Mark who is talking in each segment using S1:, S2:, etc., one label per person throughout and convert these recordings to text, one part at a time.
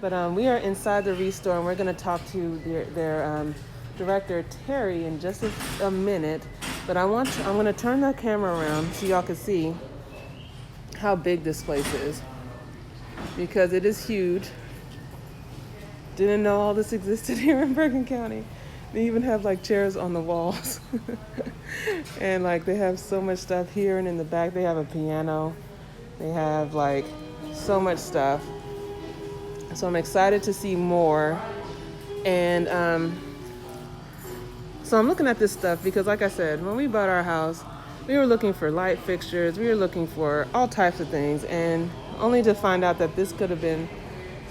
S1: But we are inside the ReStore, and we're going to talk to their director, Teri, in just a minute. But I'm going to turn the camera around so y'all can see how big this place is, because it is huge. Didn't know all this existed here in Bergen County. They even have like chairs on the walls. And like they have so much stuff here, and in the back they have a piano. They have like so much stuff. So I'm excited to see more. And so I'm looking at this stuff because, like I said, when we bought our house, we were looking for light fixtures. We were looking for all types of things, and only to find out that this could have been,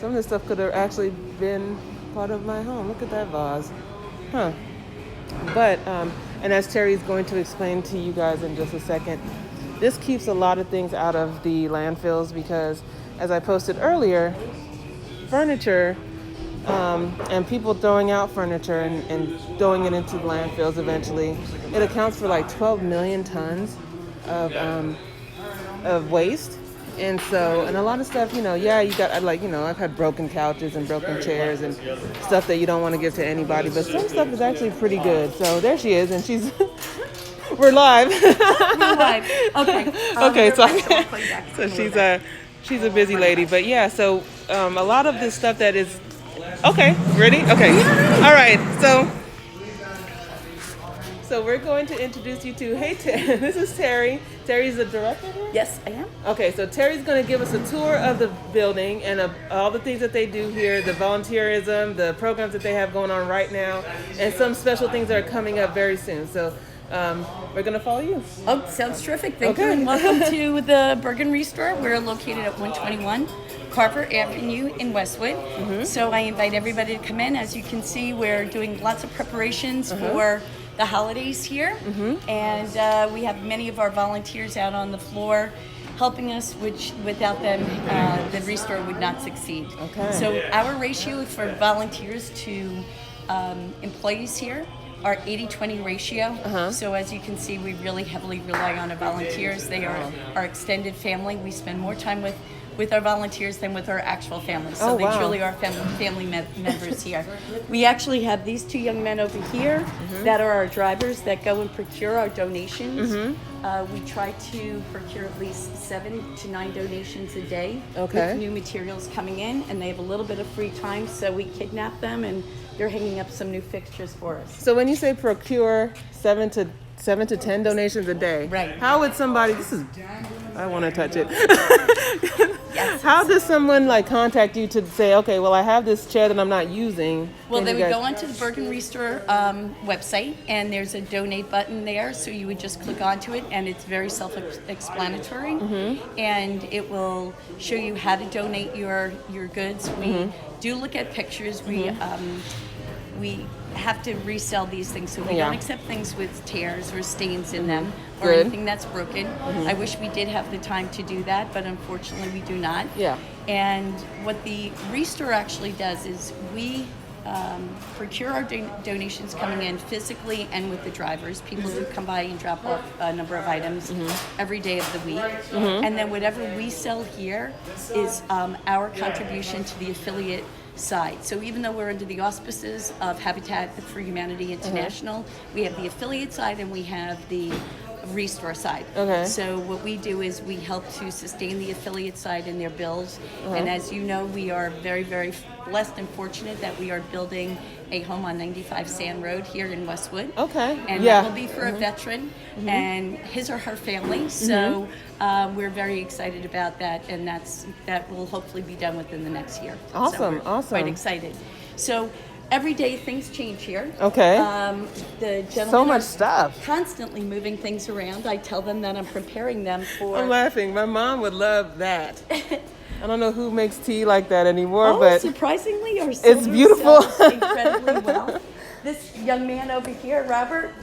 S1: some of this stuff could have actually been part of my home. Look at that vase. Huh. But, and as Teri's going to explain to you guys in just a second, this keeps a lot of things out of the landfills because, as I posted earlier, furniture and people throwing out furniture and throwing it into the landfills eventually, it accounts for like 12 million tons of waste. And so, and a lot of stuff, you got like, I've had broken couches and broken chairs and stuff that you don't want to give to anybody, but some stuff is actually pretty good. So there she is, and we're live.
S2: We're live. Okay.
S1: So she's a busy lady, but yeah, so a lot of this stuff that is, okay, ready? Okay. All right, so we're going to introduce you to, this is Teri. Teri's the director here?
S2: Yes, I am.
S1: Okay, so Teri's going to give us a tour of the building and of all the things that they do here, the volunteerism, the programs that they have going on right now, and some special things that are coming up very soon. So we're going to follow you.
S2: Oh, sounds terrific. Thank you, and welcome to the Bergen ReStore. We're located at 121 Carver Avenue in Westwood. Mm-hmm. So I invite everybody to come in. As you can see, we're doing lots of preparations for the holidays here, and we have many of our volunteers out on the floor helping us, which without them the ReStore would not succeed.
S1: Okay.
S2: So our ratio for volunteers to employees here are 80-20 ratio. So as you can see, we really heavily rely on our volunteers. They are our extended family. We spend more time with our volunteers than with our actual families. So they truly are family members here. We actually have these two young men over here that are our drivers that go and procure our donations. We try to procure at least 7 to 9 donations a day with new materials coming in, and they have a little bit of free time, so we kidnap them and they're hanging up some new fixtures for us.
S1: So when you say procure 7 to 10 donations a day,
S2: right?
S1: How would somebody? I want to touch it. Yes. How does someone contact you to say, okay, well, I have this chair that I'm not using?
S2: Well, they would go onto the Bergen ReStore website, and there's a donate button there, so you would just click onto it, and it's very self-explanatory, and it will show you how to donate your goods. We do look at pictures. We have to resell these things, so we don't accept things with tears or stains in them or anything that's broken. I wish we did have the time to do that, but unfortunately we do not.
S1: Yeah.
S2: And what the ReStore actually does is we procure our donations coming in physically and with the drivers. People do come by and drop off a number of items every day of the week. And then whatever we sell here is our contribution to the affiliate side. So even though we're under the auspices of Habitat for Humanity International, we have the affiliate side and we have the ReStore side. So what we do is we help to sustain the affiliate side in their bills. And as you know, we are very, very blessed and fortunate that we are building a home on 95 Sand Road here in Westwood. And that will be for a veteran and his or her family. So we're very excited about that, and that will hopefully be done within the next year.
S1: Awesome,
S2: so we're quite excited. So every day things change here. The gentlemen
S1: so much stuff.
S2: Constantly moving things around. I tell them that I'm preparing them for...
S1: I'm laughing. My mom would love that. I don't know who makes tea like that anymore, but
S2: surprisingly,
S1: it's beautiful.
S2: Incredibly well. This young man over here, Robert,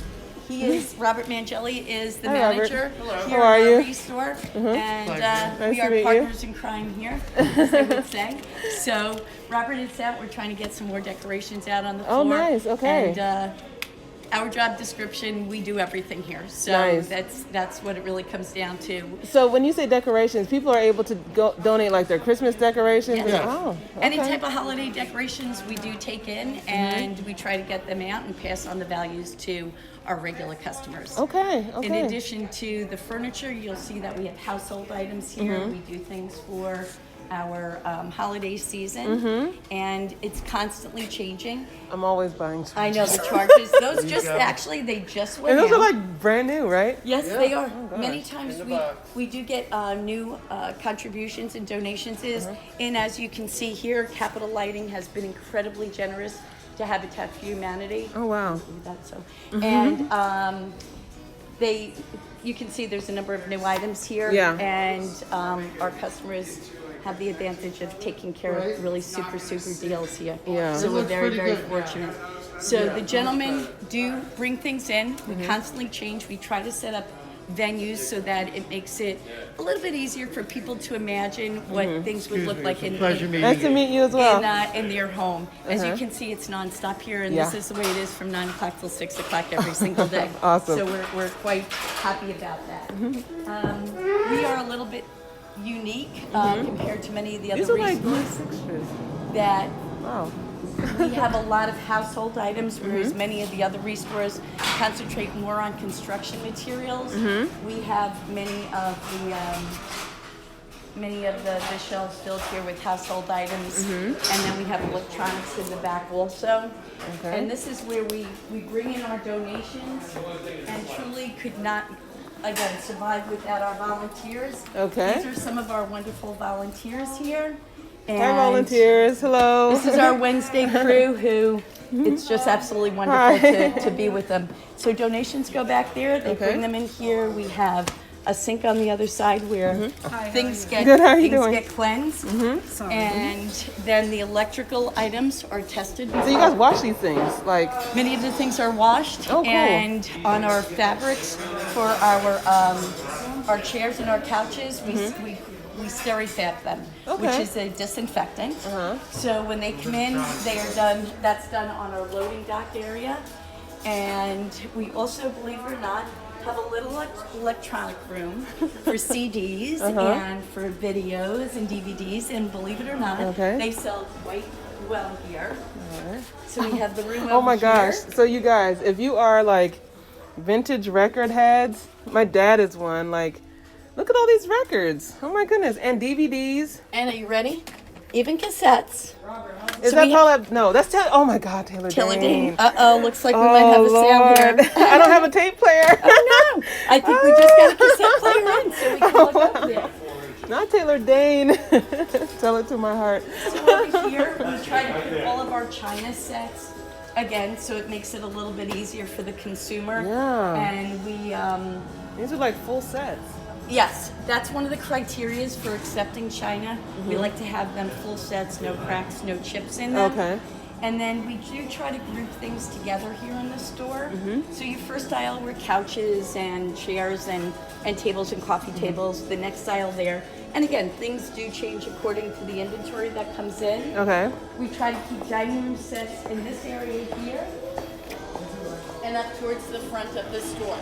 S2: Robert Mangelli is the manager here at our ReStore, and we are partners in crime here, as they would say. So Robert is out. We're trying to get some more decorations out on the floor.
S1: Oh, nice. Okay.
S2: And our job description, we do everything here. So
S1: Nice.
S2: that's what it really comes down to.
S1: So when you say decorations, people are able to go donate like their Christmas decorations?
S2: Yes.
S3: Yeah.
S1: Oh, okay.
S2: Any type of holiday decorations we do take in, and we try to get them out and pass on the values to our regular customers.
S1: Okay.
S2: In addition to the furniture, you'll see that we have household items here. We do things for our holiday season, and it's constantly changing.
S1: I'm always buying.
S2: I know the charges. Those just actually they just went
S1: And those
S2: out.
S1: are like brand new, right?
S2: Yes, they are.
S1: gosh.
S2: Many times
S3: In the box.
S2: we do get new contributions and donations. And as you can see here, Capital Lighting has been incredibly generous to Habitat for Humanity.
S1: Oh wow.
S2: That's so. And you can see there's a number of new items here.
S1: Yeah.
S2: And our customers have the advantage of taking care of really super deals here.
S1: Yeah.
S2: So
S3: It
S2: we're
S3: looks
S2: very
S3: pretty good.
S2: fortunate. So the gentlemen do bring things in. We constantly change. We try to set up venues so that it makes it a little bit easier for people to imagine what things would look like in
S3: Pleasure meeting
S1: Nice to meet you as well.
S2: in their home. As you can see, it's nonstop here, and this
S1: Yeah.
S2: is the way it is from 9 o'clock till 6 o'clock every single day.
S1: Awesome.
S2: So we're quite happy about that. We are a little bit unique compared to many of the other
S1: These are like
S2: resorts
S1: nice fixtures.
S2: that
S1: Wow.
S2: we have a lot of household items, whereas many of the other restores concentrate more on construction materials. We have many of the shelves filled here with household items, and then we have electronics in the back also.
S1: Okay.
S2: And this is where we bring in our donations, and truly could not, again, survive without our volunteers.
S1: Okay.
S2: These are some of our wonderful volunteers here.
S1: Hi,
S2: And
S1: volunteers. Hello.
S2: this is our Wednesday crew who it's just absolutely wonderful
S1: Hi.
S2: to be with them. So donations go back there. They
S1: Okay.
S2: bring them in here. We have a sink on the other side where things get
S1: Good, how are you
S2: things
S1: doing?
S2: get cleansed. And then the electrical items are tested.
S1: So you guys wash these things, like
S2: Many of the things are washed,
S1: Oh, cool.
S2: and on our fabrics for our chairs and our couches, we sterifab them, which
S1: Okay.
S2: is a disinfectant. So when they come in, they are done. That's done on our loading dock area, and we also, believe it or not, have a little electronic room for CDs and for videos and DVDs. And believe it or not,
S1: Okay.
S2: they sell quite well here. So we have the room
S1: oh my
S2: over
S1: gosh.
S2: here.
S1: So you guys, if you are like vintage record heads, my dad is one. Like, look at all these records. Oh my goodness. And DVDs.
S2: And are you ready? Even cassettes.
S1: Is
S2: So
S1: that
S2: we
S1: Paula? No, that's oh my God, Taylor
S2: Tilladine.
S1: Dane.
S2: Looks like we might have a sale
S1: Lord.
S2: here.
S1: I don't have a tape player.
S2: Oh no! I think we just got a cassette player in, so we can look up there.
S1: Not Taylor Dane. Tell it to my heart.
S2: So over here, we try to put all of our China sets again, so it makes it a little bit easier for the consumer.
S1: Yeah.
S2: And we,
S1: These are like full sets.
S2: yes, that's one of the criterias for accepting China. We like to have them full sets, no cracks, no chips in them.
S1: Okay.
S2: And then we do try to group things together here in the store. So your first aisle were couches and chairs and tables and coffee tables. The next aisle there. And again, things do change according to the inventory that comes in.
S1: Okay.
S2: We try to keep dining room sets in this area here and up towards the front of the store.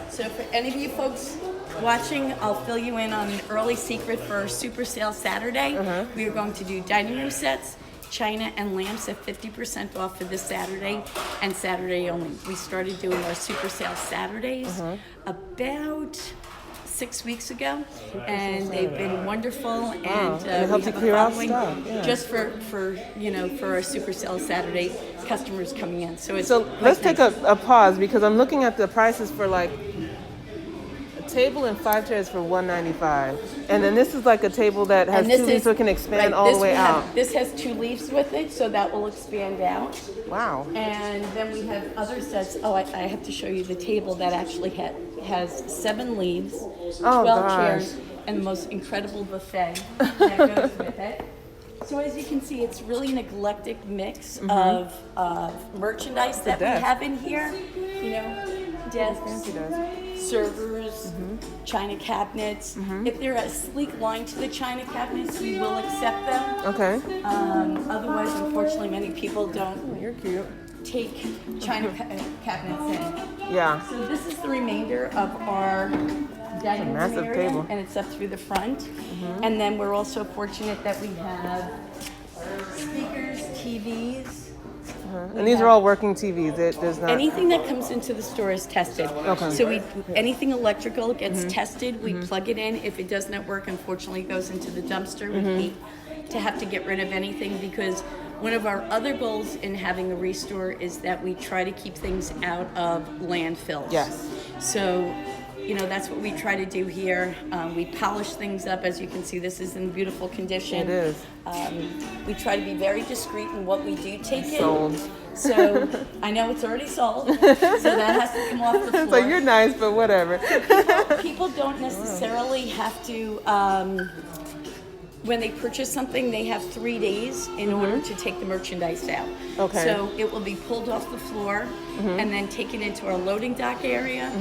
S2: So for any of you folks watching, I'll fill you in on an early secret for our Super Sale Saturday. We are going to do dining room sets, china, and lamps at 50% off for this Saturday and Saturday only. We started doing our Super Sale Saturdays about 6 weeks ago, and they've been wonderful. And
S1: And it helps
S2: we
S1: you
S2: have
S1: clear
S2: a
S1: out
S2: following
S1: stuff, yeah.
S2: just for our Super Sale Saturday customers coming in. So it's
S1: So
S2: quite
S1: let's take
S2: nice.
S1: a pause because I'm looking at the prices for like a table and 5 chairs for $195, and then this is like a table that has
S2: And this
S1: 2 leaves
S2: is-
S1: so it can expand
S2: right,
S1: all
S2: this
S1: the way
S2: we have-
S1: out.
S2: This has 2 leaves with it, so that will expand out.
S1: Wow.
S2: And then we have other sets. Oh, I have to show you the table that actually has 7 leaves, 12
S1: gosh.
S2: chairs, and the most incredible buffet that goes with it. So as you can see, it's really an eclectic mix of merchandise that we
S1: desk.
S2: have in here. You know, desks,
S1: Fancy desk.
S2: servers, china cabinets. If they're a sleek line to the china cabinets, we will accept them.
S1: Okay.
S2: Otherwise, unfortunately, many people don't
S1: You're cute.
S2: take china cabinets in.
S1: Yeah.
S2: So this is the remainder of our dining room
S1: massive
S2: area,
S1: table.
S2: and it's up through the front. And then we're also fortunate that we have speakers, TVs.
S1: And these are all working TVs. There's not
S2: Anything that comes into the store is tested.
S1: Okay.
S2: So anything electrical gets tested. We plug it in. If it does not work, unfortunately, it goes into the dumpster. We hate to have to get rid of anything because one of our other goals in having a ReStore is that we try to keep things out of landfills.
S1: Yes.
S2: So, that's what we try to do here. We polish things up. As you can see, this is in beautiful condition.
S1: It is.
S2: We try to be very discreet in what we do take in.
S1: Sold.
S2: So I know it's already sold, so that has to come off the floor.
S1: So you're nice, but whatever.
S2: People don't necessarily have to, when they purchase something, they have 3 days in order to take the merchandise out.
S1: Okay.
S2: So it will be pulled off the floor and then taken into our loading dock area.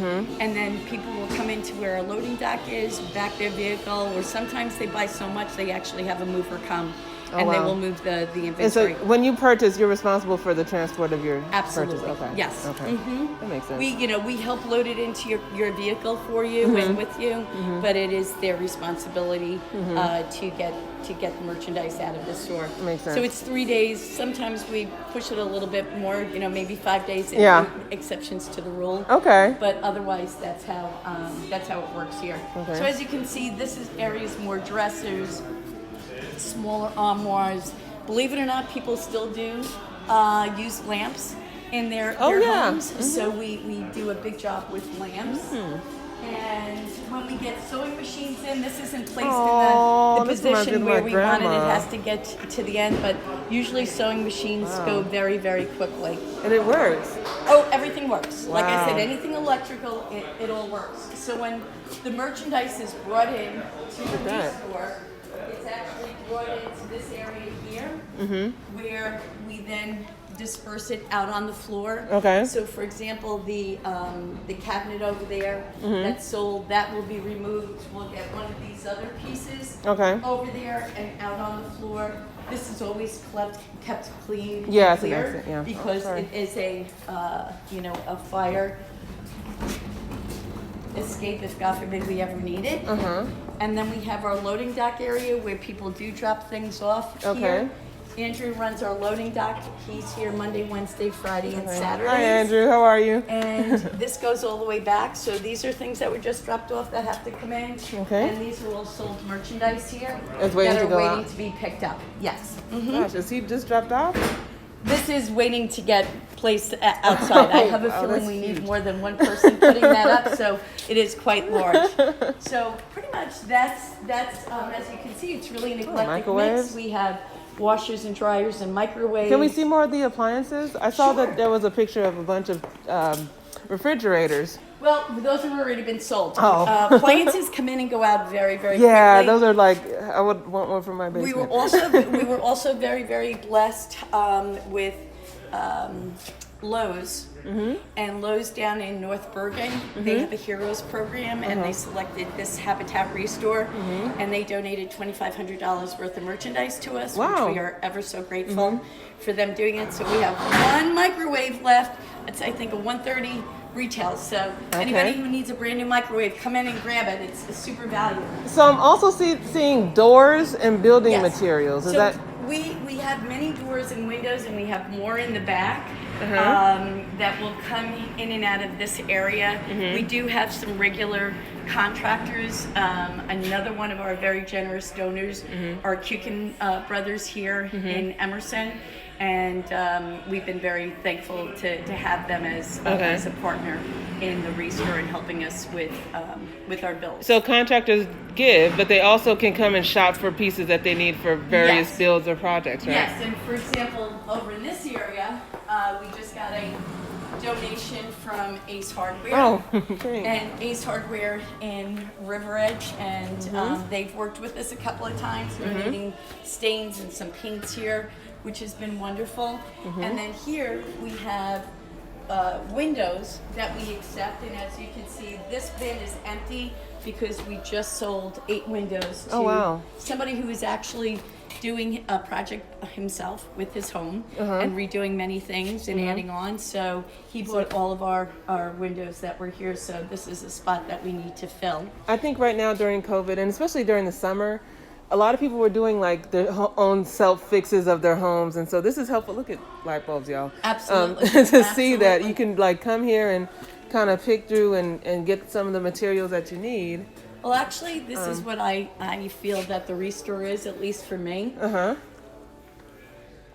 S2: And then people will come into where our loading dock is, back their vehicle, or sometimes they buy so much they actually have a mover come and they will move the inventory.
S1: And so when you purchase, you're responsible for the transport of your
S2: Absolutely.
S1: purchase. Okay.
S2: Yes.
S1: Okay. That makes sense.
S2: We help load it into your vehicle for you and with you, but it is their responsibility to get the merchandise out of the store.
S1: Makes sense.
S2: So it's 3 days. Sometimes we push it a little bit more, maybe 5 days.
S1: Yeah.
S2: Exceptions to the rule.
S1: Okay.
S2: But otherwise, that's how it works here.
S1: Okay.
S2: So as you can see, this is areas more dressers, smaller armoires. Believe it or not, people still do use lamps in their homes. So we do a big job with lamps. And when we get sewing machines in, this isn't placed in the position where we want it. It has to get to the end, but usually sewing machines go very, very quickly.
S1: And it works.
S2: Oh, everything works. Like I
S1: Wow.
S2: said, anything electrical, it all works. So when the merchandise is brought in to the ReStore, it's actually brought into this area here, where we then disperse it out on the floor.
S1: Okay.
S2: So, for example, the cabinet over there that's sold, that will be removed. We'll get one of these other pieces over there and out on the floor. This is always kept clean,
S1: Yes,
S2: and clear,
S1: it makes it, yeah.
S2: because it is a fire escape if God forbid we ever need it. And then we have our loading dock area where people do drop things off here. Andrew runs our loading dock. He's here Monday, Wednesday, Friday, and Saturdays.
S1: Hi, Andrew. How are you?
S2: And this goes all the way back. So these are things that were just dropped off that have to come in.
S1: Okay.
S2: And these are all sold merchandise here
S1: It's waiting
S2: that
S1: to
S2: are
S1: go
S2: waiting
S1: out.
S2: to be picked up. Yes.
S1: Gosh, is he just dropped off?
S2: This is waiting to get placed outside. I have a
S1: Wow,
S2: feeling
S1: that's
S2: we need
S1: huge.
S2: more than one person putting that up, so it is quite large. So pretty much that's as you can see, it's really an eclectic
S1: microwaves?
S2: mix. We have washers and dryers and microwaves.
S1: Can we see more of the appliances? I saw that there was a picture of a bunch of refrigerators.
S2: Well, those have already been sold.
S1: Oh.
S2: Appliances come in and go out very, very
S1: Yeah,
S2: quickly.
S1: those are like, I would want one for my basement.
S2: We were also very, very blessed with Lowe's. And Lowe's down in North Bergen, they have a Heroes program, and they selected this Habitat ReStore, and they donated $2,500 worth of merchandise to us,
S1: Wow.
S2: which we are ever so grateful for them doing it. So we have one microwave left. It's, I think, a 130 retail. So anybody who needs a brand new microwave, come in and grab it. It's super valuable.
S1: So I'm also seeing doors and building
S2: Yes.
S1: materials. Is
S2: So
S1: that?
S2: we have many doors and windows, and we have more in the back that will come in and out of this area. We do have some regular contractors. Another one of our very generous donors are Kukin Brothers here in Emerson. And we've been very thankful to have them as a partner in the ReStore and helping us with our bills.
S1: So contractors give, but they also can come and shop for pieces that they need for various
S2: Yes.
S1: builds or projects, right?
S2: Yes, and for example, over in this area, we just got a donation from Ace Hardware.
S1: Oh, great.
S2: And Ace Hardware in River Edge, and they've worked with us a couple of times, donating stains and some paints here, which has been wonderful. And then here we have windows that we accept, and as you can see, this bin is empty because we just sold 8 windows to somebody who is actually doing a project himself with his home and redoing many things and adding on. So he bought all of our windows that were here. So this is a spot that we need to fill.
S1: I think right now during COVID, and especially during the summer, a lot of people were doing like their own self fixes of their homes, and so this is helpful. Look at light bulbs, y'all.
S2: Absolutely.
S1: To see that you can like come here and kind of pick through and get some of the materials that you need.
S2: Well, actually, this is what I feel that the ReStore is, at least for me.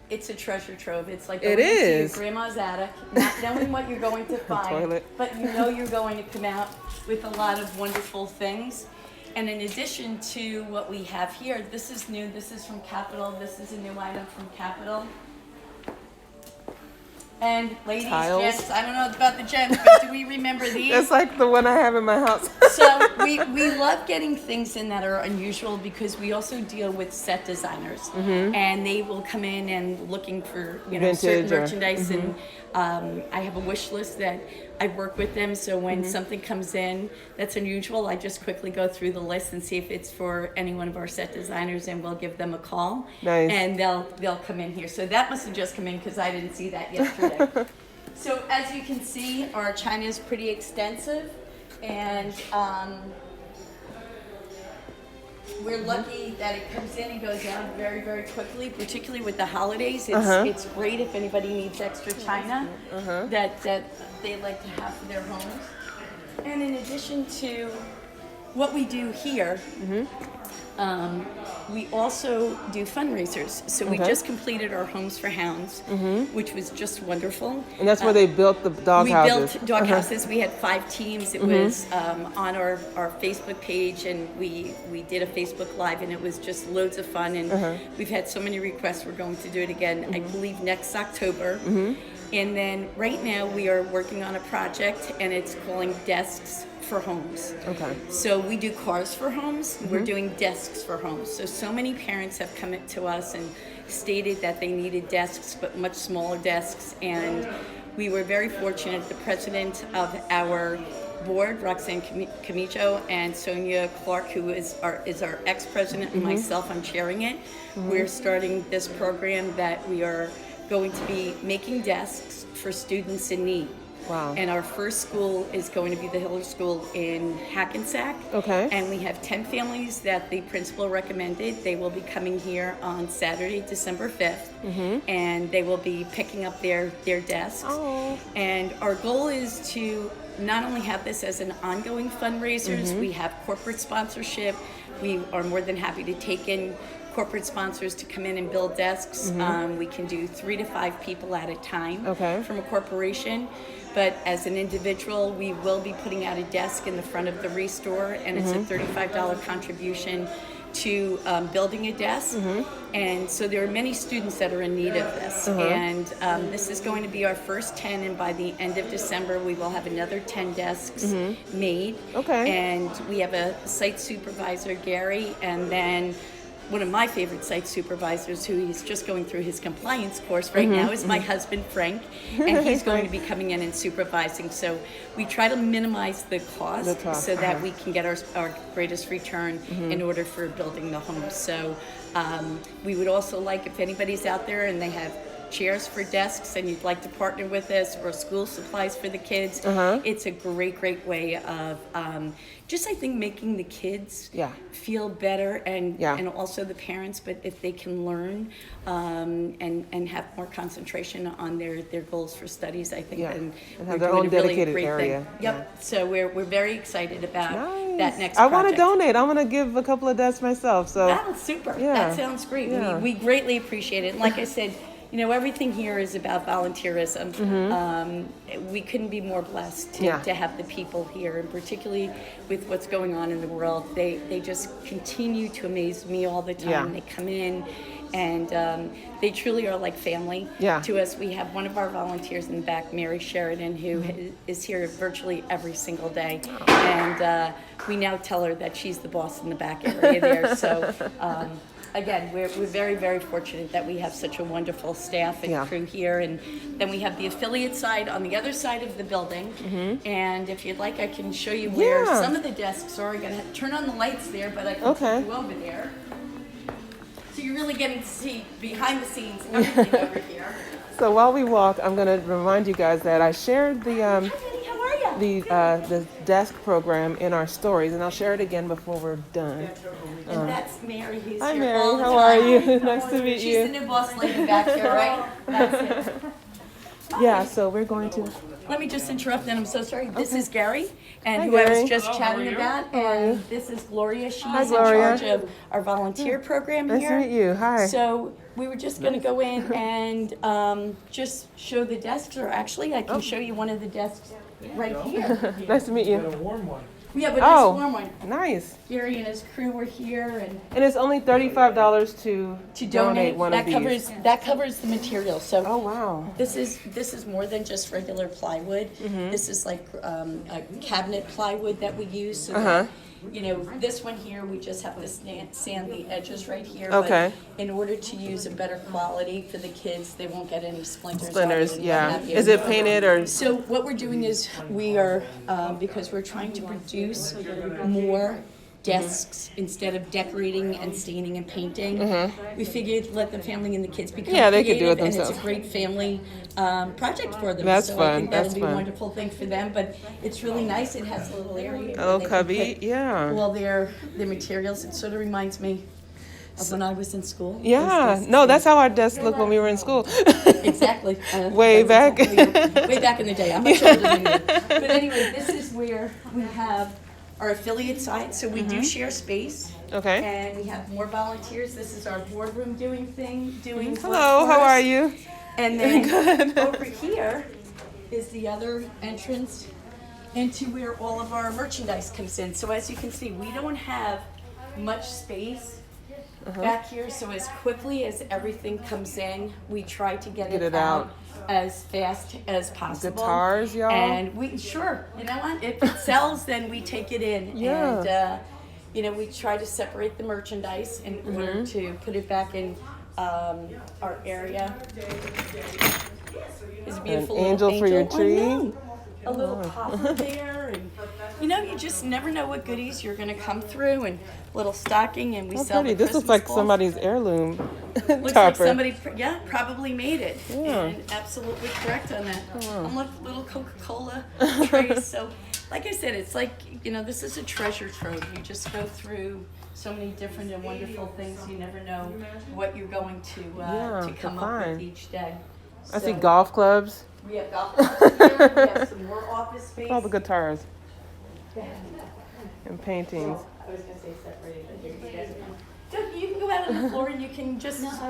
S2: It's a treasure trove. It's like going into your grandma's attic, not knowing what you're going to find,
S1: Toilet.
S2: but you know you're going to come out with a lot of wonderful things. And in addition to what we have here, this is new. This is from Capital. This is a new item from Capital. And ladies,
S1: Tiles.
S2: gents, I don't know about the gents, but do we remember these?
S1: That's like the one I have in my house.
S2: So we love getting things in that are unusual because we also deal with set designers, and they will come in and looking for certain merchandise. And I have a wish list that I work with them. So when something comes in that's unusual, I just quickly go through the list and see if it's for any one of our set designers, and we'll give them a call.
S1: Nice.
S2: And they'll come in here. So that must have just come in because I didn't see that yesterday. So as you can see, our china is pretty extensive. And we're lucky that it comes in and goes out very, very quickly, particularly with the holidays. It's great if anybody needs extra china that they like to have for their homes. And in addition to what we do here, we also do fundraisers. So we just completed our Homes for Hounds, which was just wonderful.
S1: And that's where they built the dog houses.
S2: We built dog houses. We had 5 teams. It was on our Facebook page, and we did a Facebook Live, and it was just loads of fun. And we've had so many requests. We're going to do it again, I believe, next October. And then right now we are working on a project, and it's calling Desks for Homes.
S1: Okay.
S2: So we do cars for homes. We're doing desks for homes. So many parents have come to us and stated that they needed desks, but much smaller desks. And we were very fortunate. The president of our board, Roxanne Camicho, and Sonia Clark, who is our ex-president, and myself, I'm chairing it. We're starting this program that we are going to be making desks for students in need.
S1: Wow.
S2: And our first school is going to be the Hiller School in Hackensack.
S1: Okay.
S2: And we have 10 families that the principal recommended. They will be coming here on Saturday, December 5th, and they will be picking up their desks.
S1: Oh.
S2: And our goal is to not only have this as an ongoing fundraisers, we have corporate sponsorship. We are more than happy to take in corporate sponsors to come in and build desks. We can do 3 to 5 people at a time from a corporation. But as an individual, we will be putting out a desk in the front of the ReStore, and it's a $35 contribution to building a desk. And so there are many students that are in need of this. And this is going to be our first 10, and by the end of December, we will have another 10 desks made. And we have a site supervisor, Gary, and then one of my favorite site supervisors, who he's just going through his compliance course right now, is my husband, Frank, and he's going to be coming in and supervising. So we try to minimize the cost so that we can get our greatest return in order for building the home. So we would also like, if anybody's out there and they have chairs for desks and you'd like to partner with us, or school supplies for the kids, it's a great way of just, I think, making the kids feel better, and also the parents. But if they can learn and have more concentration on their goals for studies, I think then
S1: and
S2: we're
S1: have their
S2: doing
S1: own
S2: a really
S1: dedicated
S2: great
S1: area.
S2: thing. Yep. So we're very excited about that next
S1: I
S2: project.
S1: want to donate. I want to give a couple of desks myself. So
S2: That's super. That sounds great. We greatly appreciate it. And like I said, everything here is about volunteerism. We couldn't be more blessed to have the people here, and particularly with what's going on in the world. They just continue to amaze me all the time. They come in, and they truly are like family to us. We have one of our volunteers in the back, Mary Sheridan, who is here virtually every single day. And we now tell her that she's the boss in the back area there. So again, we're very, very fortunate that we have such a wonderful staff and crew here. And then we have the affiliate side on the other side of the building. And if you'd like, I can show you where some of the desks are. I'm going to turn on the lights there, but I can take you over there. So you're really getting to see behind the scenes everything over here.
S1: So while we walk, I'm going to remind you guys that I shared the
S2: Hi, Betty, how are you?
S1: the desk program in our stories, and I'll share it again before we're done.
S2: And that's Mary, who's
S1: Hi,
S2: here
S1: Mary.
S2: all the
S1: How
S2: time.
S1: are you? Nice to meet
S2: She's the
S1: you.
S2: new boss lady back here, right? That's it.
S1: Yeah. So we're going to.
S2: Let me just interrupt, and I'm so sorry. This is Gary, and
S1: Hi,
S2: who I
S1: Gary.
S2: was just chatting about, and this is Gloria. She's in
S1: Gloria.
S2: charge of our volunteer program
S1: Nice
S2: here.
S1: to meet you. Hi.
S2: So we were just going to go in and just show the desks, or actually, I can show you one of the desks right here.
S1: Nice to meet you.
S2: We have a nice
S1: Oh,
S2: warm one.
S1: nice.
S2: Gary and his crew were here,
S1: And it's only $35 to
S2: donate.
S1: one
S2: That
S1: of these.
S2: covers the material. So
S1: Oh wow.
S2: this is more than just regular plywood. This is like a cabinet plywood that we use. So that, this one here, we just have to sand the edges right here.
S1: Okay.
S2: But in order to use a better quality for the kids, they won't get any splinters.
S1: Splinters,
S2: on it and
S1: yeah.
S2: what have you.
S1: Is it painted or?
S2: So what we're doing is we are, because we're trying to produce more desks instead of decorating and staining and painting, we figured let the family and the kids become
S1: They could do it
S2: creative, and
S1: themselves.
S2: it's a great family project for them.
S1: That's
S2: so I
S1: fun,
S2: think that'll
S1: that's
S2: be a
S1: fun.
S2: wonderful thing for them. But it's really nice. It has a little area.
S1: A
S2: where
S1: little
S2: they can
S1: cubby,
S2: put
S1: yeah.
S2: all their materials. It sort of reminds me of when I was in school.
S1: Yeah. No, that's how our desks looked when we were in school.
S2: Exactly.
S1: Way
S2: That's
S1: back.
S2: exactly- way back in the day. I'm much older than you. But anyway, this is where we have our affiliate side. So we do share space.
S1: Okay.
S2: And we have more volunteers. This is our boardroom doing work
S1: Hello.
S2: for
S1: How
S2: us.
S1: are you?
S2: And then over here is the other entrance into where all of our merchandise comes in. So as you can see, we don't have much space back here. So as quickly as everything comes in, we try to get it out as fast as possible.
S1: Guitars, y'all?
S2: And we you know what? If it sells, then we take it in.
S1: Yeah.
S2: And we try to separate the merchandise in order to put it back in our area. It's a beautiful
S1: An
S2: little
S1: angel for your
S2: I
S1: tree?
S2: know. A little popper there, and you just never know what goodies you're going to come through, and little stocking, and we
S1: How
S2: sell
S1: pretty.
S2: the
S1: This looks
S2: Christmas
S1: like
S2: balls.
S1: somebody's heirloom
S2: Looks
S1: topper.
S2: like somebody, probably made it.
S1: Yeah.
S2: And absolutely correct on that.
S1: wow.
S2: And look, little Coca-Cola trays. So, like I said, it's like, this is a treasure trove. You just go through so many different and wonderful things. You never know what you're going to come up with
S1: find.
S2: each day.
S1: I see
S2: So,
S1: golf clubs.
S2: We have golf clubs here. We have some more office space.
S1: All the guitars and paintings.
S2: I was going to say separated, but here you guys are. You can go out on the floor and you can just.
S3: No, I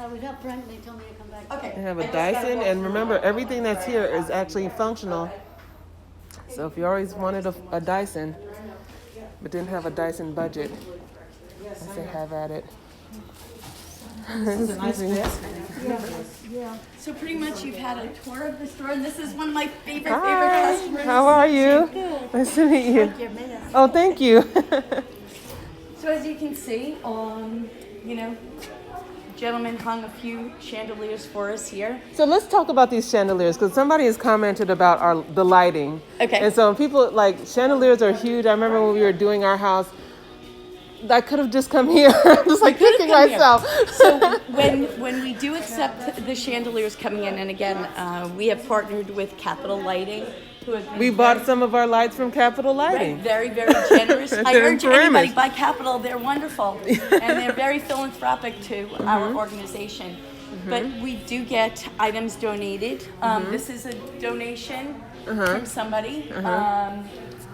S3: was up front and they told me to come back.
S2: Okay.
S1: They have
S2: I
S1: a
S2: just gotta
S1: Dyson,
S2: walk
S1: and
S2: through.
S1: remember, everything that's here is actually functional. So if you always wanted a Dyson, but didn't have a Dyson budget, I say have at it.
S2: This is a nice
S1: Excuse me.
S2: basket.
S3: Yeah.
S2: So pretty much you've had a tour of the store, and this is one of my favorite
S1: Hi,
S2: customers.
S1: how are you? Nice to meet you.
S3: Your mayor.
S1: Oh, thank you.
S2: So as you can see, gentleman hung a few chandeliers for us here.
S1: So let's talk about these chandeliers, because somebody has commented about the lighting.
S2: Okay.
S1: And so people, chandeliers are huge. I remember when we were doing our house, I could have just come here. I'm just kicking
S2: come here.
S1: myself.
S2: So when we do accept the chandeliers coming in, and again, we have partnered with Capital Lighting, who have been
S1: We bought some of our lights from Capital Lighting.
S2: very, very generous. I
S1: They're
S2: urge
S1: in
S2: anybody
S1: Paramus.
S2: buy Capital. They're wonderful, and they're very philanthropic to our organization. But we do get items donated. This is a donation from somebody.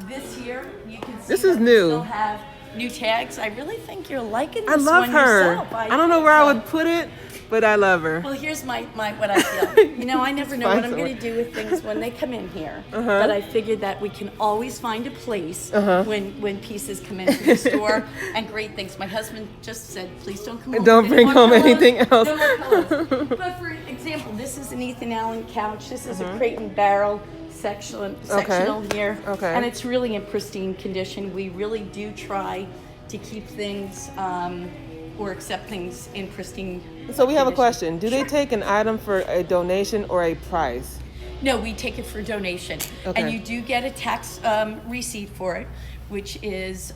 S2: This here, you can see
S1: This is
S2: that we
S1: new.
S2: still have new tags. I really think you're liking this
S1: I love
S2: one
S1: her.
S2: yourself.
S1: I don't know
S2: think
S1: where I
S2: so.
S1: would put it, but I love her.
S2: Well, here's my what I feel. I never know
S1: Find
S2: what I'm going to do with things when they come in here. But I figured that we can always find a place when pieces come into the store, and great things. My husband just said, please don't come home.
S1: Don't
S2: with any
S1: bring
S2: more
S1: home
S2: pillows.
S1: anything else.
S2: No more pillows. But for example, this is an Ethan Allen couch. This is a crate and barrel sectional here.
S1: Okay.
S2: And it's really in pristine condition. We really do try to keep things or accept things in pristine
S1: So we have a
S2: condition.
S1: question. Do they take an item for a donation or a price?
S2: No, we take it for donation.
S1: Okay.
S2: And you do get a tax receipt for it, which is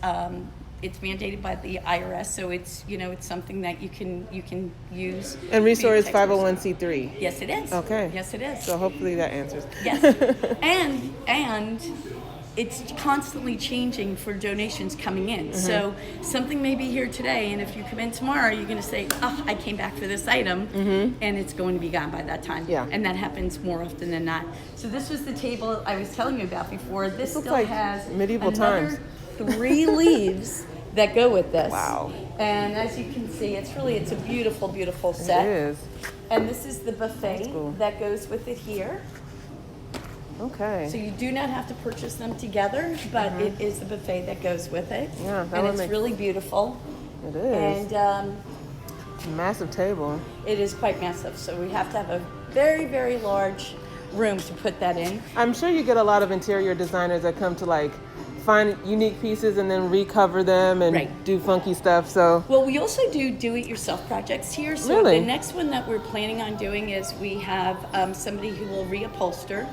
S2: it's mandated by the IRS, so it's it's something that you can use.
S1: And ReStore is
S2: for your tax
S1: 501c3.
S2: Yes, it is.
S1: Okay.
S2: Yes, it is.
S1: So hopefully that answers.
S2: Yes, and it's constantly changing for donations coming in.
S1: Mm-hmm.
S2: So something may be here today, and if you come in tomorrow, you're going to say, "Oh, I came back for this item," and it's going to be gone by that time.
S1: Mm-hmm. Yeah.
S2: And that happens more often than not. So this was the table I was telling you about before. This
S1: looks
S2: still
S1: like
S2: has
S1: medieval
S2: another
S1: times.
S2: 3 leaves that go with this.
S1: Wow.
S2: And as you can see, it's a beautiful, beautiful set.
S1: It is.
S2: And this is the buffet
S1: cool.
S2: that goes with it here.
S1: Okay.
S2: So you do not have to purchase them together, but it is the buffet that goes with it.
S1: Yeah, that
S2: and
S1: would
S2: it's
S1: make-
S2: really beautiful.
S1: It is.
S2: And
S1: Massive table.
S2: it is quite massive. So we have to have a very, very large room to put that in.
S1: I'm sure you get a lot of interior designers that come to like find unique pieces and then recover them and
S2: Right.
S1: do funky stuff. So
S2: Well, we also do it yourself projects here. So
S1: Really?
S2: the next one that we're planning on doing is we have somebody who will reupholster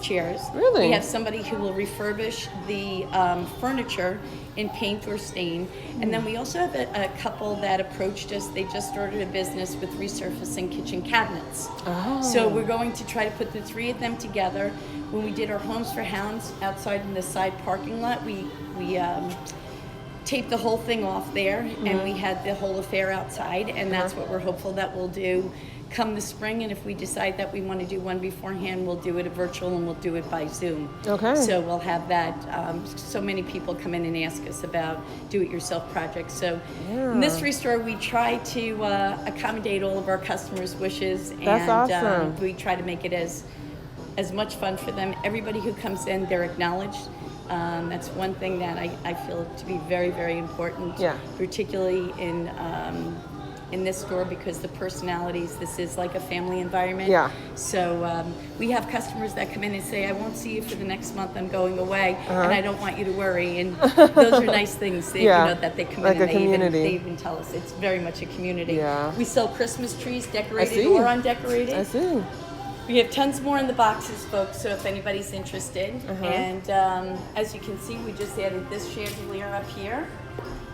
S2: chairs.
S1: Really?
S2: We have somebody who will refurbish the furniture in paint or stain. And then we also have a couple that approached us. They just started a business with resurfacing kitchen cabinets.
S1: Oh.
S2: So we're going to try to put the 3 of them together. When we did our Homes for Hounds outside in the side parking lot, we taped the whole thing off there, and we had the whole affair outside, and that's what we're hopeful that we'll do come the spring. And if we decide that we want to do one beforehand, we'll do it virtual, and we'll do it by Zoom.
S1: Okay.
S2: So we'll have that. So many people come in and ask us about do-it-yourself projects. So in this ReStore, we try to accommodate all of our customers' wishes,
S1: That's
S2: and
S1: awesome.
S2: we try to make it as much fun for them. Everybody who comes in, they're acknowledged. That's one thing that I feel to be very, very important,
S1: Yeah.
S2: particularly in this store, because the personalities, this is like a family environment.
S1: Yeah.
S2: So we have customers that come in and say, I won't see you for the next month, I'm going away, and I don't want you to worry. And those are nice things that,
S1: Yeah.
S2: that they come
S1: Like
S2: in and
S1: a community.
S2: they even tell us. It's very much a community.
S1: Yeah.
S2: We sell Christmas trees, decorated
S1: see.
S2: or undecorated.
S1: I see.
S2: We have tons more in the boxes, folks, so if anybody's interested. And as you can see, we just added this chandelier up here.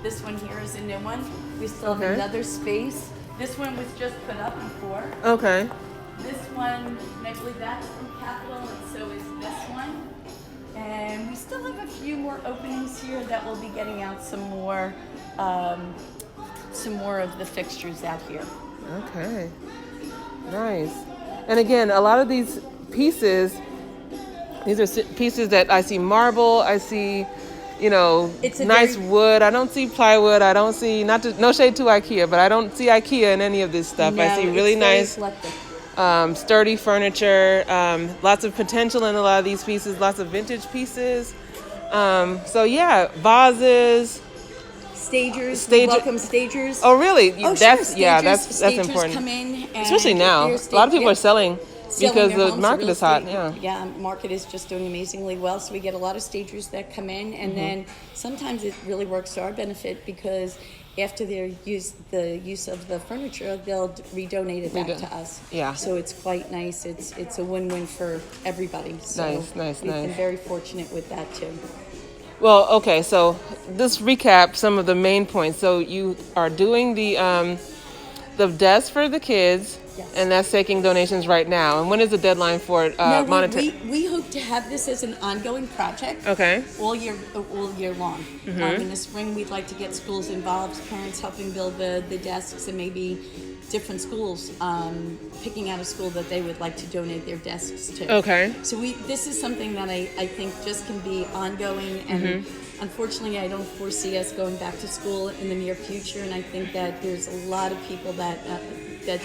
S2: This one here is a new one. We still have
S1: Okay.
S2: another space. This one was just put up before.
S1: Okay.
S2: This one, and I believe that's from Capital, and so is this one. And we still have a few more openings here that we'll be getting out some more of the fixtures out here.
S1: Okay. Nice. And again, a lot of these pieces, these are pieces that I see marble, I see,
S2: It's a
S1: nice
S2: very-
S1: wood. I don't see plywood. I don't see, no shade to IKEA, but I don't see IKEA in any of this stuff. I see
S2: No,
S1: really
S2: it's very
S1: nice,
S2: eclectic.
S1: sturdy furniture, lots of potential in a lot of these pieces, lots of vintage pieces. So yeah, vases.
S2: Stagers,
S1: Stage-
S2: welcome stagers.
S1: Oh really?
S2: Oh,
S1: that's
S2: sure.
S1: yeah,
S2: Stagers
S1: that's
S2: come
S1: important.
S2: in, and
S1: Especially now.
S2: they're
S1: A lot of people are selling
S2: selling
S1: because
S2: their
S1: the
S2: homes,
S1: market
S2: real
S1: is hot.
S2: estate.
S1: Yeah.
S2: Market is just doing amazingly well. So we get a lot of stagers that come in, and then sometimes it really works to our benefit, because after they use the use of the furniture, they'll redonate it back to us.
S1: Yeah.
S2: So it's quite nice. It's a win-win for everybody. So
S1: Nice.
S2: we've been very fortunate with that too.
S1: Well, okay, so let's recap some of the main points. So you are doing the desk for the kids,
S2: Yes.
S1: and that's taking donations right now. And when is the deadline for it?
S2: No,
S1: Monetary?
S2: we hope to have this as an ongoing project.
S1: Okay.
S2: All year long. In the spring, we'd like to get schools involved, parents helping build the desks, and maybe different schools picking out a school that they would like to donate their desks to.
S1: Okay.
S2: So this is something that I think just can be ongoing, and unfortunately I don't foresee us going back to school in the near future, and I think that there's a lot of people that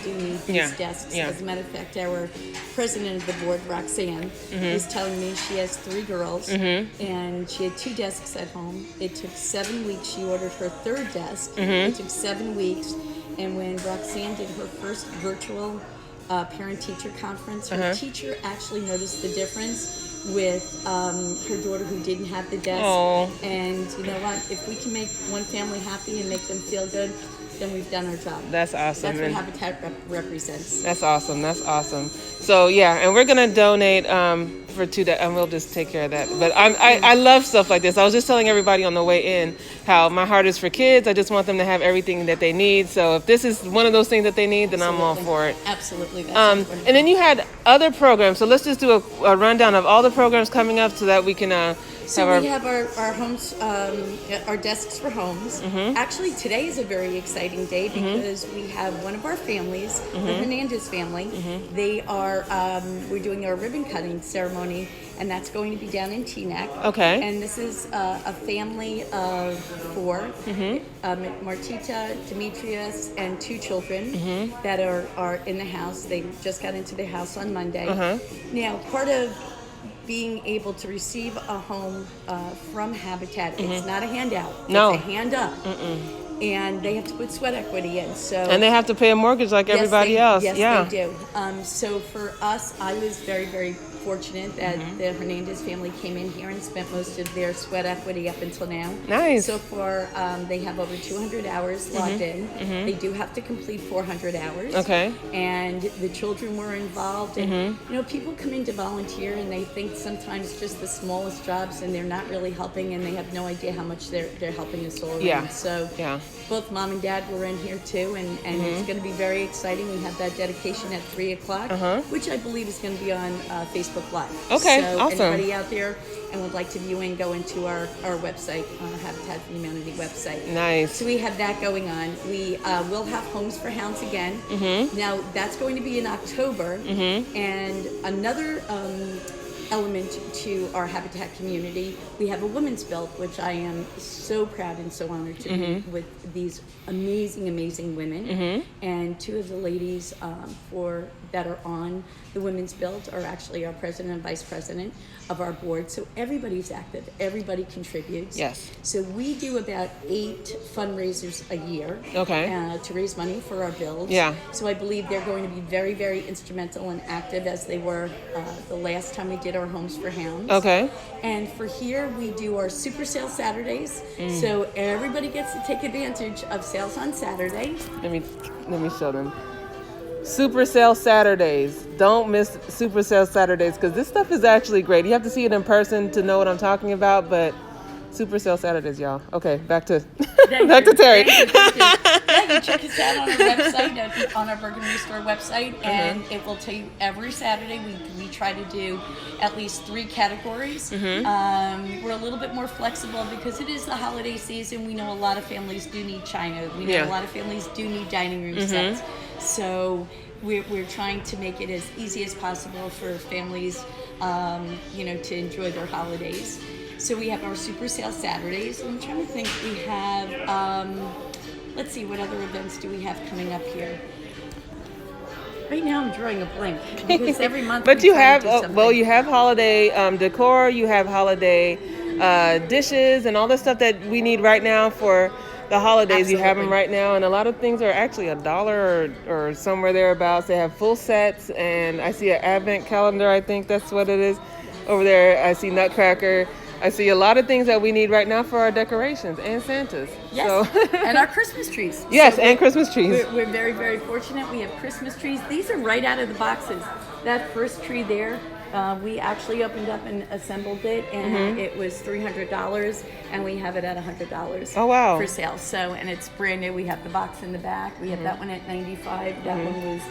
S2: do need these desks.
S1: Yeah.
S2: As a matter of fact, our president of the board, Roxanne, is telling me she has 3 girls, and she had 2 desks at home. It took 7 weeks. She ordered her 3rd desk. It took 7 weeks. And when Roxanne did her first virtual parent-teacher conference, her teacher actually noticed the difference with her daughter who didn't have the desk.
S1: Oh.
S2: And you know what? If we can make one family happy and make them feel good, then we've done our job.
S1: That's awesome.
S2: That's what
S1: And
S2: Habitat represents.
S1: that's awesome. That's awesome. So yeah, and we're gonna donate for $2, and we'll just take care of that. But I love stuff like this. I was just telling everybody on the way in how my heart is for kids. I just want them to have everything that they need. So if this is one of those things that they need, then I'm all for it.
S2: Absolutely. That's
S1: And then you had other programs. So let's just do a rundown of all the programs coming up so that we can
S2: So we have our homes, our desks for homes. Actually, today is a very exciting day because we have one of our families, the Hernandez family. They are, we're doing our ribbon cutting ceremony, and that's going to be down in Teaneck.
S1: Okay.
S2: And this is a family of 4, Martita, Demetrius, and 2 children that are in the house. They just got into the house on Monday. Now, part of being able to receive a home from Habitat, it's not a handout.
S1: No.
S2: It's a hand up. And they have to put sweat equity in. So
S1: and they have to pay a mortgage like everybody else.
S2: Yes,
S1: Yeah.
S2: they do. So for us, I was very, very fortunate that the Hernandez family came in here and spent most of their sweat equity up until now.
S1: Nice.
S2: So far, they have over 200 hours logged in. They do have to complete 400 hours.
S1: Okay.
S2: And the children were involved. And, you know, people come in to volunteer and they think sometimes just the smallest jobs and they're not really helping and they have no idea how much they're helping us all around.
S1: Yeah.
S2: So
S1: Yeah.
S2: both mom and dad were in here too, and it's going to be very exciting. We have that dedication at 3 o'clock, which I believe is going to be on Facebook Live.
S1: Okay,
S2: so
S1: awesome.
S2: anybody out there and would like to view in, go into our website, Habitat for Humanity website.
S1: Nice.
S2: So we have that going on. We will have Homes for Hounds again. Now that's going to be in October, and another element to our Habitat community, we have a women's build, which I am so proud and so honored to be with these amazing women. And 2 of the ladies that are on the women's build are actually our president and vice president of our board. So everybody's active, everybody contributes.
S1: Yes.
S2: So we do about 8 fundraisers a year.
S1: Okay.
S2: To raise money for our builds.
S1: Yeah.
S2: So I believe they're going to be very, very instrumental and active as they were the last time we did our Homes for Hounds.
S1: Okay.
S2: And for here, we do our Super Sale Saturdays. So everybody gets to take advantage of sales on Saturday.
S1: Let me show them. Super Sale Saturdays. Don't miss Super Sale Saturdays because this stuff is actually great. You have to see it in person to know what I'm talking about, but Super Sale Saturdays, y'all. Okay, back to Teri.
S2: Yeah, you check us out on our website, on our Bergen ReStore website, and it will tell you every Saturday we try to do at least 3 categories. We're a little bit more flexible because it is the holiday season. We know a lot of families do need china. We know a lot of families do need dining room sets. So we're trying to make it as easy as possible for families, to enjoy their holidays. So we have our Super Sale Saturdays. I'm trying to think. We have, let's see, what other events do we have coming up here? Right now I'm drawing a blank because every month.
S1: But you have,
S2: well,
S1: you have holiday decor, you have holiday dishes and all the stuff that we need right now for the holidays.
S2: Absolutely.
S1: You have them right now, and a lot of things are actually $1 or somewhere thereabouts. They have full sets, and I see an advent calendar. I think that's what it is over there. I see Nutcracker. I see a lot of things that we need right now for our decorations and Santas.
S2: Yes,
S1: So.
S2: and our Christmas trees.
S1: Yes,
S2: So
S1: and Christmas trees.
S2: We're very, very fortunate. We have Christmas trees. These are right out of the boxes. That first tree there, we actually opened up and assembled it, and it was $300, and we have it at $100.
S1: Oh, wow.
S2: For sale. So, and it's brand new. We have the box in the back. We have that one at $95. That one was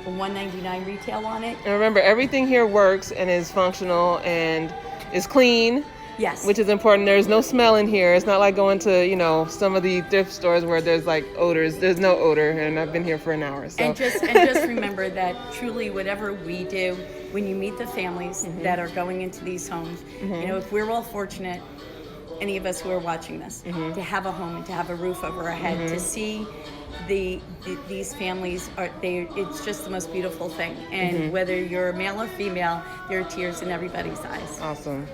S2: $199 retail on it.
S1: And remember, everything here works and is functional and is clean.
S2: Yes.
S1: Which is important. There's no smell in here. It's not like going to, some of the thrift stores where there's like odors. There's no odor, and I've been here for an hour. So.
S2: And just remember that truly whatever we do, when you meet the families that are going into these homes, if we're all fortunate, any of us who are watching this, to have a home and to have a roof over our head, to see these families, it's just the most beautiful thing. And whether you're male or female, there are tears in everybody's eyes.
S1: Awesome.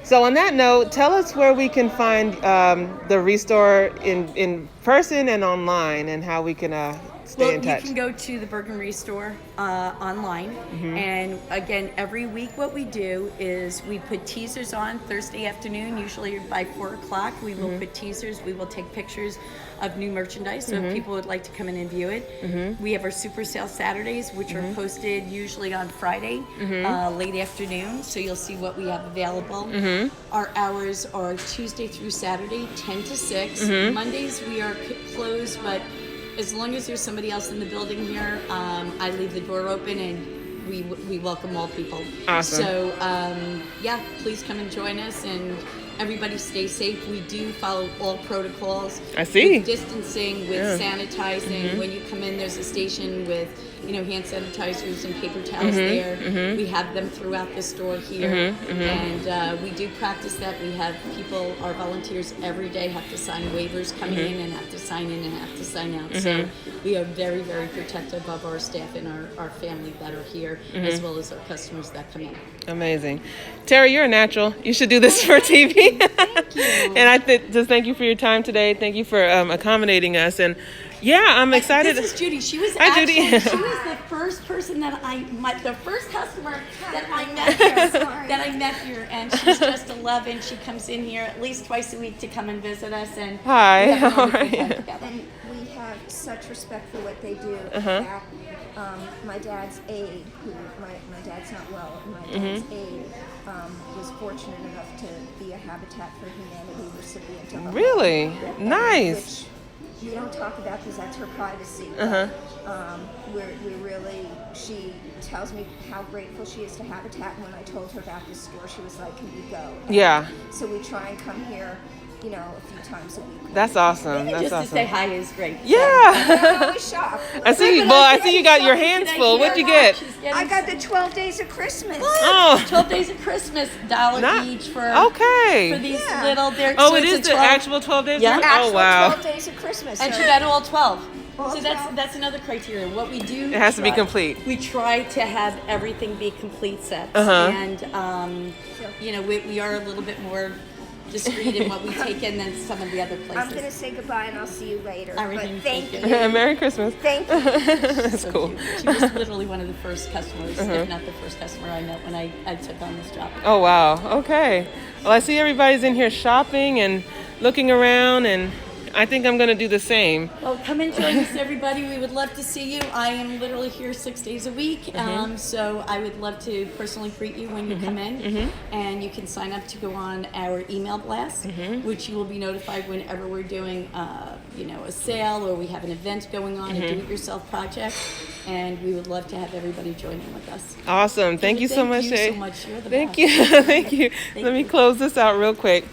S1: So on that note, tell us where we can find the ReStore in person and online, and how we can stay in touch?
S2: You can go to the Bergen ReStore online. And again, every week what we do is we put teasers on Thursday afternoon, usually by 4 o'clock. We will put teasers. We will take pictures of new merchandise, so if people would like to come in and view it. We have our super sale Saturdays, which are posted usually on Friday, late afternoon, so you'll see what we have available. Our hours are Tuesday through Saturday, 10 to 6. Mondays we are closed, but as long as there's somebody else in the building here, I leave the door open and we welcome all people.
S1: Awesome.
S2: So yeah, please come and join us, and everybody stay safe. We do follow all protocols.
S1: I see.
S2: With distancing, with sanitizing. When you come in, there's a station with hand sanitizers and paper towels there. We have them throughout the store here, and we do practice that. We have people, our volunteers every day have to sign waivers coming in and have to sign in and have to sign out. So we are very, very protective of our staff and our family that are here, as well as our customers that come in.
S1: Amazing. Teri, you're a natural. You should do this for TV.
S2: Thank you.
S1: And I just thank you for your time today. Thank you for accommodating us. And yeah, I'm excited.
S2: This is Judy. She was
S1: Hi, Judy.
S2: she was the first person that the first customer that I met here, and she's just a love, and she comes in here at least twice a week to come and visit us. And
S1: Hi,
S2: we have a
S1: how
S2: wonderful
S1: are you?
S2: time together.
S4: And we have such respect for what they do. In fact, my dad's aide, my dad's not well, and my dad's aide was fortunate enough to be a Habitat for Humanity recipient of a
S1: Really?
S4: home,
S1: Nice.
S4: which we don't talk about because that's her privacy. We really, she tells me how grateful she is to Habitat. And when I told her about this store, she was like, "Can we go?"
S1: Yeah.
S4: So we try and come here, a few times a week.
S1: That's awesome. That's
S2: Just
S1: awesome.
S2: to say hi is great.
S1: Yeah.
S4: We're always shocked.
S1: I see you. Well, I see you got your hands full. What'd you get?
S4: I got the 12 Days of Christmas.
S1: Oh.
S2: 12 Days of Christmas, $1
S1: Not-
S2: each for
S1: Okay.
S2: these
S4: Yeah.
S2: little.
S1: Oh,
S2: so
S1: it
S2: it's
S1: is
S2: a
S1: the
S2: 12
S1: actual 12 days?
S2: Yeah.
S1: Oh,
S4: Actual
S1: wow.
S4: 12 Days of Christmas.
S2: And
S4: so-
S2: she got all 12.
S4: All
S2: So
S4: 12?
S2: that's another criteria. What we do,
S1: It has to be
S2: try-
S1: complete.
S2: We try to have everything be complete sets, and we are a little bit more discreet in what we take in than some of the other places.
S4: I'm going to say goodbye and I'll see you later.
S2: Everything,
S4: But thank
S2: thank
S4: you.
S1: Merry Christmas.
S4: Thank you.
S1: That's
S2: So
S1: cool.
S2: cute. She was literally one of the first customers, if not the first customer I met when I took on this job.
S1: Oh, wow. Okay. Well, I see everybody's in here shopping and looking around, and I think I'm going to do the same.
S2: Well, come and join us, everybody. We would love to see you. I am literally here 6 days a week, so I would love to personally greet you when you come in. And you can sign up to go on our email blast, which you will be notified whenever we're doing, a sale or we have an event going on, a do-it-yourself project. And we would love to have everybody join in with us.
S1: Awesome. Thank you so much,
S2: Thank you
S1: Shay.
S2: so much. You're the
S1: Thank
S2: best.
S1: you. Thank you.
S2: Thank
S1: Let me
S2: you.
S1: close this out real quick.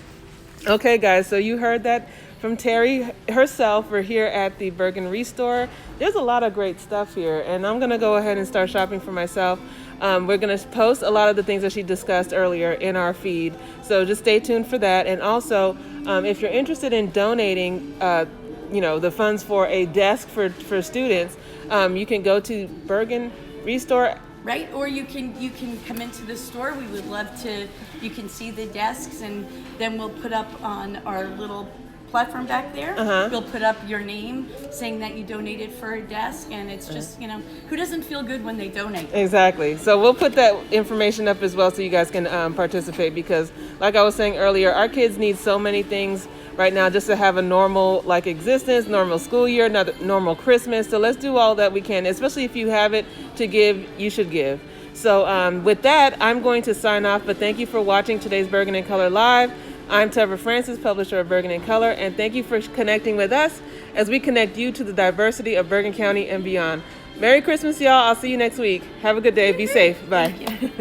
S1: Okay, guys, so you heard that from Teri herself. We're here at the Bergen ReStore. There's a lot of great stuff here, and I'm going to go ahead and start shopping for myself. We're going to post a lot of the things that she discussed earlier in our feed, so just stay tuned for that. And also, if you're interested in donating, the funds for a desk for students, you can go to Bergen ReStore.
S2: Right, or you can come into the store. We would love to. You can see the desks, and then we'll put up on our little platform back there. We'll put up your name saying that you donated for a desk, and it's just who doesn't feel good when they donate.
S1: Exactly. So we'll put that information up as well, so you guys can participate. Because, like I was saying earlier, our kids need so many things right now just to have a normal existence, normal school year, normal Christmas. So let's do all that we can, especially if you have it to give, you should give. So with that, I'm going to sign off, but thank you for watching today's Bergen in Color Live. I'm Teri Francis, publisher of Bergen in Color, and thank you for connecting with us as we connect you to the diversity of Bergen County and beyond. Merry Christmas, y'all. I'll see you next week. Have a good day. Be safe. Bye.